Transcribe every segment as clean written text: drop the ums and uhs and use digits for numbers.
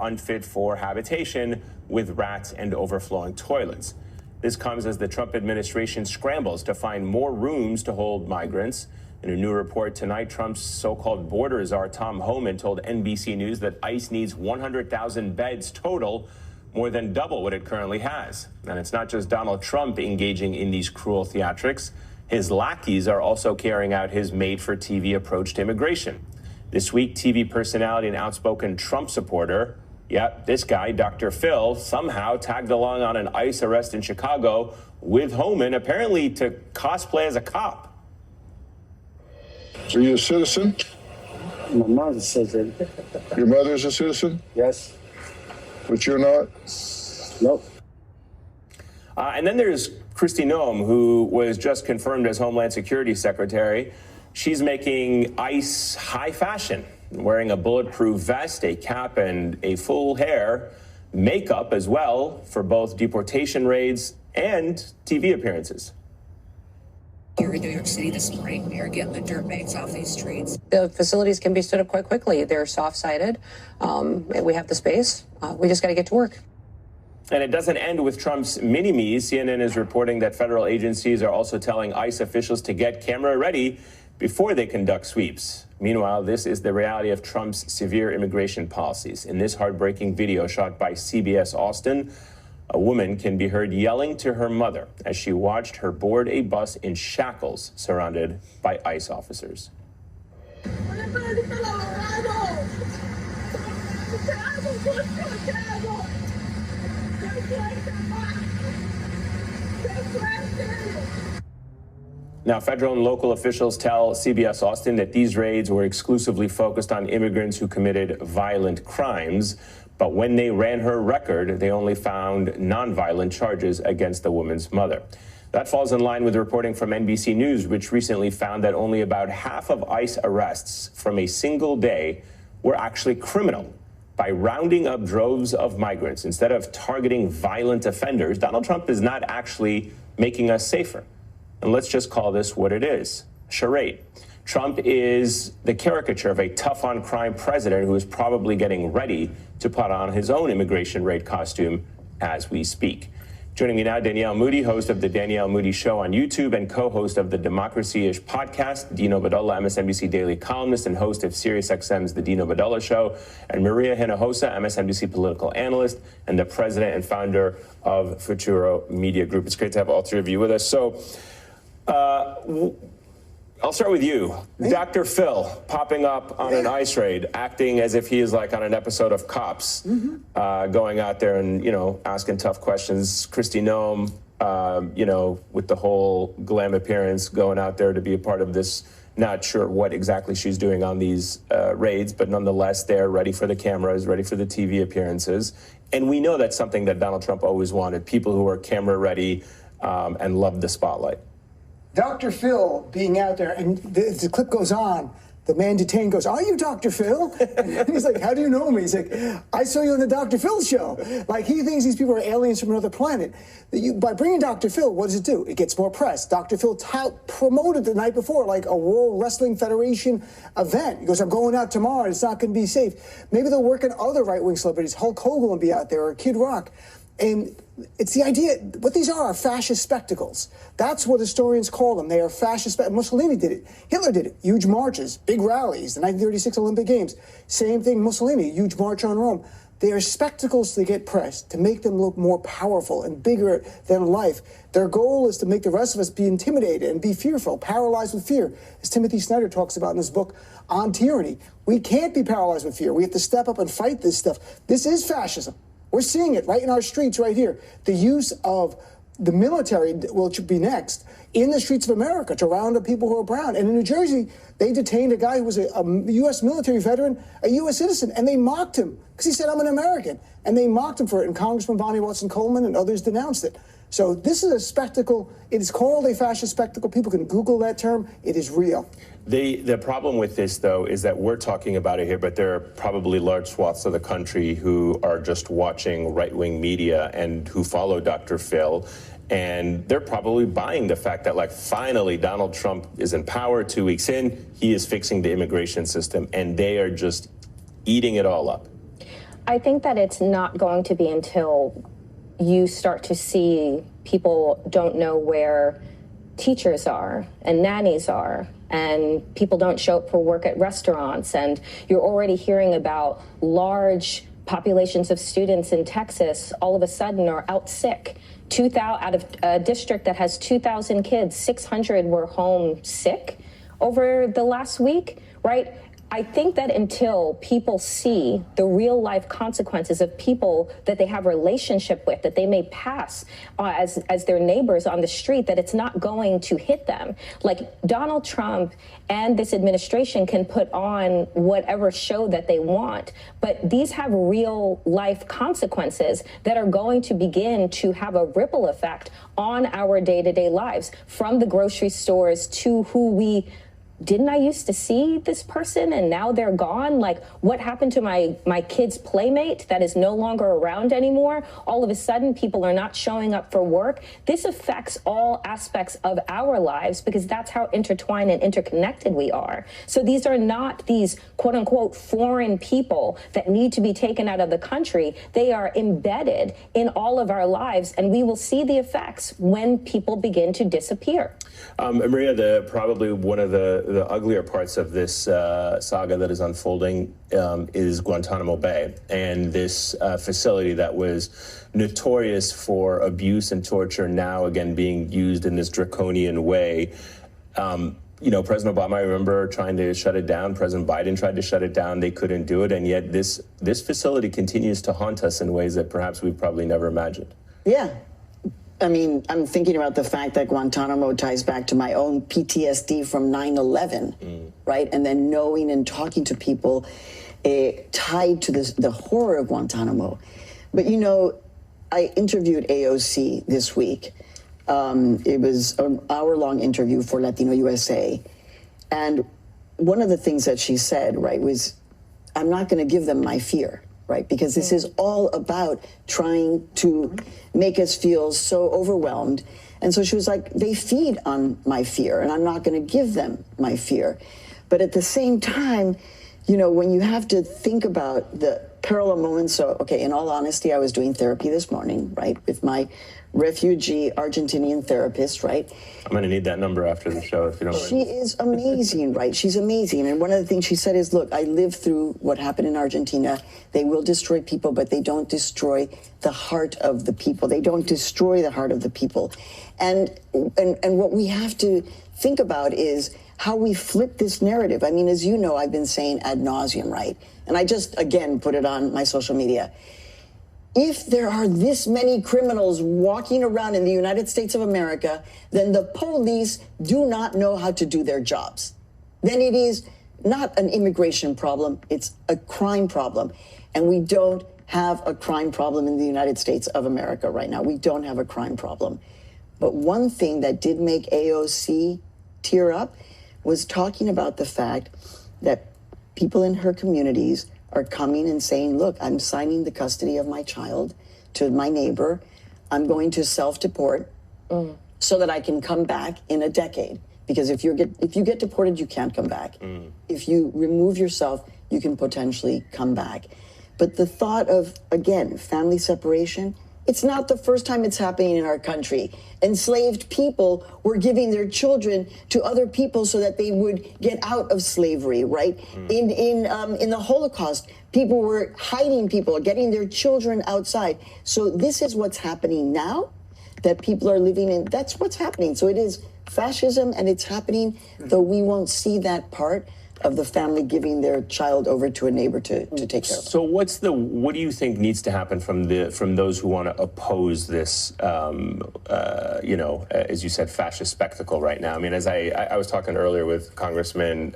unfit for habitation with rats and overflowing toilets. This comes as the Trump administration scrambles to find more rooms to hold migrants. In a new report tonight, Trump's so-called border czar Tom Homan told NBC News that ICE needs 100,000 beds total, more than double what it currently has. And it's not just Donald Trump engaging in these cruel theatrics. His lackeys are also carrying out his made-for-TV approach to immigration. This week, TV personality and outspoken Trump supporter, this guy, Dr. Phil, somehow tagged along on an ICE arrest in Chicago with Homan, apparently to cosplay as a cop. Are you a citizen? My mom's a citizen. Your mother's a citizen? Yes. But you're not? Nope. And then there's Kristi Noem, who was just confirmed as Homeland Security Secretary. She's making ICE high fashion, wearing a bulletproof vest, a cap, and a full hair, makeup as well for both deportation raids and TV appearances. Here in New York City this morning, we are getting the dirt bags off these streets. The facilities can be stood up quite quickly. They're soft-sided. We have the space. We just got to get to work. And it doesn't end with Trump's mini-me's. CNN is reporting that federal agencies are also telling ICE officials to get camera ready before they conduct sweeps. Meanwhile, this is the reality of Trump's severe immigration policies. In this heartbreaking video shot by CBS Austin, a woman can be heard yelling to her mother as she watched her board a bus in shackles surrounded by ICE officers. Now, federal and local officials tell CBS Austin that these raids were exclusively focused on immigrants who committed violent crimes. But when they ran her record, they only found nonviolent charges against the woman's mother. That falls in line with reporting from NBC News, which recently found that only about half of ICE arrests from a single day were actually criminal. By rounding up droves of migrants instead of targeting violent offenders, Donald Trump is not actually making us safer. And let's just call this what it is, a charade. Trump is the caricature of a tough-on-crime president who is probably getting ready to put on his own immigration raid costume as we speak. Joining me now, Danielle Moody, host of The Danielle Moody Show on YouTube and co-host of the Democracy-ish podcast, Dino Badella, MSNBC Daily columnist and host of SiriusXM's The Dino Badella Show, and Maria Hinojosa, MSNBC political analyst and the president and founder of Futuro Media Group. It's great to have all three of you with us. So, I'll start with you. Hey. Dr. Phil popping up on an ICE raid, acting as if he is like on an episode of Cops, going out there and, asking tough questions. Kristi Noem, with the whole glam appearance, going out there to be a part of this. Not sure what exactly she's doing on these raids, but nonetheless, they're ready for the cameras, ready for the TV appearances. And we know that's something that Donald Trump always wanted, people who are camera ready and love the spotlight. Dr. Phil being out there, and the clip goes on, the man detained goes, "Are you Dr. Phil?" And he's like, "How do you know me?" He's like, "I saw you on the Dr. Phil show." Like, he thinks these people are aliens from another planet. By bringing Dr. Phil, what does it do? It gets more press. Dr. Phil promoted the night before, like a World Wrestling Federation event. He goes, "I'm going out tomorrow. It's not going to be safe." Maybe they'll work on other right-wing celebrities. Hulk Hogan will be out there, or Kid Rock. And it's the idea, what these are fascist spectacles. That's what historians call them. They are fascist. Mussolini did it. Hitler did it. Huge marches, big rallies, the 1936 Olympic Games. Same thing, Mussolini, huge march on Rome. They are spectacles to get press, to make them look more powerful and bigger than life. Their goal is to make the rest of us be intimidated and be fearful, paralyzed with fear, as Timothy Snyder talks about in his book on tyranny. We can't be paralyzed with fear. We have to step up and fight this stuff. This is fascism. We're seeing it right in our streets right here. The use of the military, which would be next, in the streets of America to round up people who are brown. And in New Jersey, they detained a guy who was a U.S. military veteran, a U.S. citizen, and they mocked him because he said, "I'm an American." And they mocked him for it, and Congressman Bonnie Watson-Coleman and others denounced it. So this is a spectacle. It is called a fascist spectacle. People can Google that term. It is real. The problem with this, though, is that we're talking about it here, but there are probably large swaths of the country who are just watching right-wing media and who follow Dr. Phil. And they're probably buying the fact that, like, finally Donald Trump is in power 2 weeks in. He is fixing the immigration system, and they are just eating it all up. I think that it's not going to be until you start to see people don't know where teachers are and nannies are, and people don't show up for work at restaurants, and you're already hearing about large populations of students in Texas all of a sudden are out sick. 2,000 out of a district that has 2,000 kids, 600 were home sick over the last week, right? I think that until people see the real life consequences of people that they have a relationship with, that they may pass as their neighbors on the street, that it's not going to hit them. Like Donald Trump and this administration can put on whatever show that they want, but these have real life consequences that are going to begin to have a ripple effect on our day-to-day lives, from the grocery stores to who we didn't I used to see this person and now they're gone? Like, what happened to my kid's playmate that is no longer around anymore? All of a sudden, people are not showing up for work. This affects all aspects of our lives because that's how intertwined and interconnected we are. So these are not these quote unquote foreign people that need to be taken out of the country. They are embedded in all of our lives, and we will see the effects when people begin to disappear. Maria, probably one of the uglier parts of this saga that is unfolding is Guantanamo Bay, and this facility that was notorious for abuse and torture, now again being used in this draconian way. You know, President Obama, I remember trying to shut it down. President Biden tried to shut it down. They couldn't do it, and yet this facility continues to haunt us in ways that perhaps we've probably never imagined. Yeah. I mean, I'm thinking about the fact that Guantanamo ties back to my own PTSD from 9/11, right? And then knowing and talking to people tied to the horror of Guantanamo. But, you know, I interviewed AOC this week. It was an hour-long interview for Latino USA. And one of the things that she said, right, was, I'm not going to give them my fear. Right, because this is all about trying to make us feel so overwhelmed. And so she was like, they feed on my fear, and I'm not going to give them my fear. But at the same time, you know, when you have to think about the parallel moments, so, okay, in all honesty, I was doing therapy this morning, right, with my refugee Argentinian therapist, right? I'm going to need that number after the show, if you don't mind. She is amazing, right? She's amazing. And one of the things she said is, look, I lived through what happened in Argentina. They will destroy people, but they don't destroy the heart of the people. They don't destroy the heart of the people. And what we have to think about is how we flip this narrative. I mean, as you know, I've been saying ad nauseum, right? And I just, again, put it on my social media. If there are this many criminals walking around in the United States of America, then the police do not know how to do their jobs. Then it is not an immigration problem, it's a crime problem. And we don't have a crime problem in the United States of America right now. We don't have a crime problem. But one thing that did make AOC tear up was talking about the fact that people in her communities are coming and saying, look, I'm signing the custody of my child to my neighbor. I'm going to self-deport so that I can come back in a decade. Because if you get deported, you can't come back. If you remove yourself, you can potentially come back. But the thought of, again, family separation, it's not the first time it's happening in our country. Enslaved people were giving their children to other people so that they would get out of slavery, right? In the Holocaust, people were hiding people, getting their children outside. So this is what's happening now, that people are living in. That's what's happening. So it is fascism, and it's happening, though we won't see that part of the family giving their child over to a neighbor to take care of. So what do you think needs to happen from those who want to oppose this, you know, as you said, fascist spectacle right now? I mean, as I was talking earlier with Congressman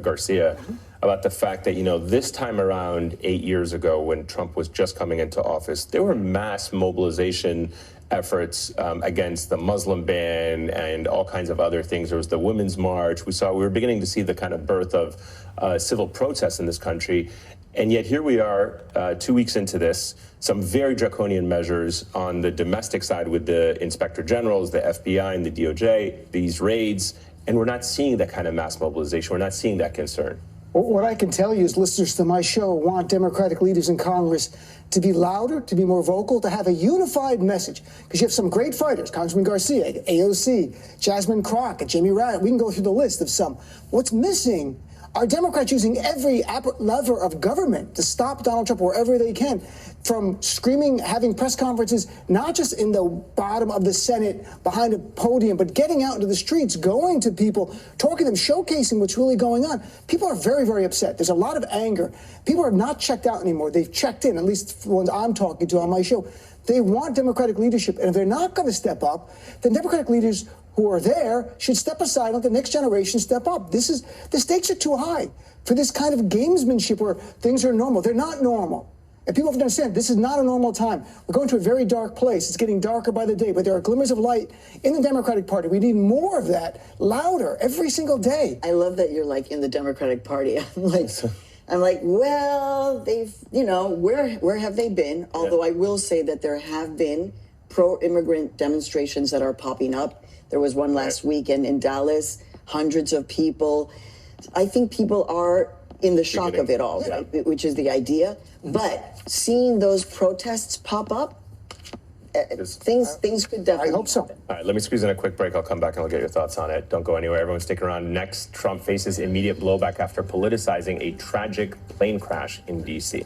Garcia about the fact that, you know, this time around 8 years ago when Trump was just coming into office, there were mass mobilization efforts against the Muslim ban and all kinds of other things. There was the Women's March. We were beginning to see the kind of birth of civil protests in this country. And yet here we are 2 weeks into this, some very draconian measures on the domestic side with the inspector generals, the FBI and the DOJ, these raids, and we're not seeing that kind of mass mobilization. We're not seeing that concern. What I can tell you is listeners to my show want Democratic leaders in Congress to be louder, to be more vocal, to have a unified message. Because you have some great fighters, Congressman Garcia, AOC, Jasmine Crockett, Jamie Ryan. We can go through the list of some. What's missing are Democrats using every lever of government to stop Donald Trump wherever they can, from screaming, having press conferences, not just in the bottom of the Senate behind a podium, but getting out into the streets, going to people, talking to them, showcasing what's really going on. People are very, very upset. There's a lot of anger. People are not checked out anymore. They've checked in, at least the ones I'm talking to on my show. They want Democratic leadership, and if they're not going to step up, then Democratic leaders who are there should step aside and let the next generation step up. The stakes are too high for this kind of gamesmanship where things are normal. They're not normal. And people have to understand, this is not a normal time. We're going to a very dark place. It's getting darker by the day, but there are glimmers of light in the Democratic Party. We need more of that, louder, every single day. I love that you're like in the Democratic Party. I'm like, well, they've, where have they been? Although I will say that there have been pro-immigrant demonstrations that are popping up. There was one last weekend in Dallas, hundreds of people. I think people are in the shock of it all, right? Which is the idea. But seeing those protests pop up, things could definitely I hope so. happen. All right, let me squeeze in a quick break. I'll come back and I'll get your thoughts on it. Don't go anywhere. Everyone's sticking around. Next, Trump faces immediate blowback after politicizing a tragic plane crash in D.C.